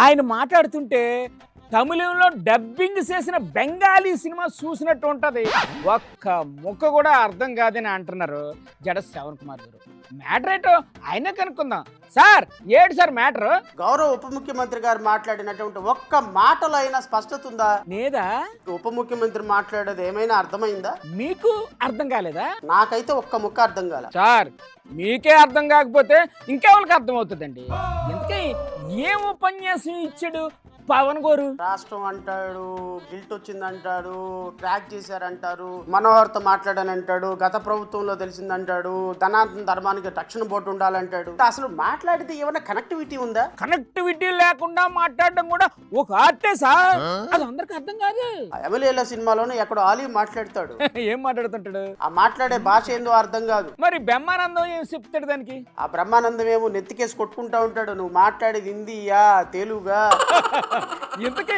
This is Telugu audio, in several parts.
ఆయన మాట్లాడుతుంటే తమిళంలో డబ్బింగ్ చేసిన బెంగాలీ సినిమా చూసినట్టు ఉంటది. ఒక్క ముక్క కూడా అర్థం కాదని అంటున్నారు జడ శ్రవణ్ కుమార్ గారు. మ్యాటర్ ఏంటో ఆయన కనుక్కుందాం. సార్ ఏడు సార్ మ్యాటర్? గౌరవ ఉప ముఖ్యమంత్రి గారు మాట్లాడినటువంటి ఒక్క మాటలో అయినా స్పష్టత ఉందా? లేదా ఉప ముఖ్యమంత్రి మాట్లాడేది ఏమైనా అర్థమైందా? మీకు అర్థం కాలేదా? నాకైతే ఒక్క ముక్క అర్థం కాల. సార్ మీకే అర్థం కాకపోతే ఇంకెవరికి అర్థం అవుతుందండి. ఎందుకే ఏం ఉపన్యాసం ఇచ్చాడు పవన్ గారు? రాష్ట్రం అంటాడు, గిల్ట్ వచ్చిందంటాడు, ట్రాక్ చేశారంటారు, మనోహర్తో మాట్లాడానంటాడు, గత ప్రభుత్వంలో తెలిసిందంటాడు, ధనాత్మ ధర్మానికి రక్షణ బోర్డు ఉండాలంటాడు. అసలు మాట్లాడితే ఏమైనా కనెక్టివిటీ ఉందా? కనెక్టివిటీ లేకుండా మాట్లాడడం కూడా ఒక ఆర్టే సార్. అది అందరికి అర్థం కాదు. ఎమ్మెల్యేల సినిమాలోనే ఎక్కడో ఆలీ మాట్లాడతాడు. ఏం మాట్లాడుతుంటాడు? ఆ మాట్లాడే భాష ఏందో అర్థం కాదు. మరి బ్రహ్మానందం ఏం చెప్తాడు దానికి? ఆ బ్రహ్మానందం ఏమో నెత్తికేసి కొట్టుకుంటా ఉంటాడు, నువ్వు మాట్లాడేది హిందీయా తెలుగా. ఇంతకీ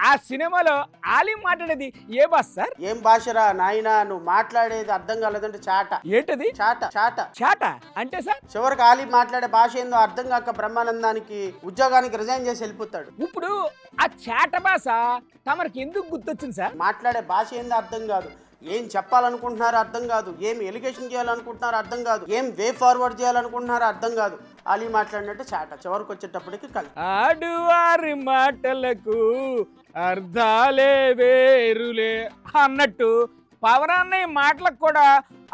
ఆ సినిమాలో ఆలీ మాట్లాడేది ఏ భాష సార్? ఏం భాషరా నాయనా, నువ్వు మాట్లాడేది అర్థం కాలేదంటే చాట. ఏంటది? చాట చాట చాట అంటే సార్? చివరికి ఆలీ మాట్లాడే భాష ఏందో అర్థం కాక బ్రహ్మానందానికి ఉద్యోగానికి రిజైన్ చేసి వెళ్ళిపోతాడు. ఇప్పుడు ఆ చాట భాష తమరికి ఎందుకు గుర్తొచ్చింది సార్? మాట్లాడే భాష ఏందో అర్థం కాదు, ఏం చెప్పాలనుకుంటున్నారో అర్థం కాదు, ఏం ఎలిగేషన్ చేయాలనుకుంటున్నారో అర్థం కాదు, ఏం వే ఫార్వర్డ్ చేయాలనుకుంటున్నారో అర్థం కాదు. ఆలీ మాట్లాడినట్టు చాట, చివరికి వచ్చేటప్పటికి కలిసి ఆడువారి మాటలకు అర్థాలే వేరులే అన్నట్టు పవరాన్నయ్య మాటలకు కూడా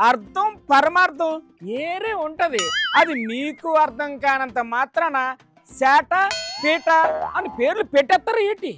అర్థం పరమార్థం ఏరే ఉంటది. అది మీకు అర్థం కానంత మాత్రాన శాట పీట అని పేర్లు పెట్టేస్తారు ఏంటి?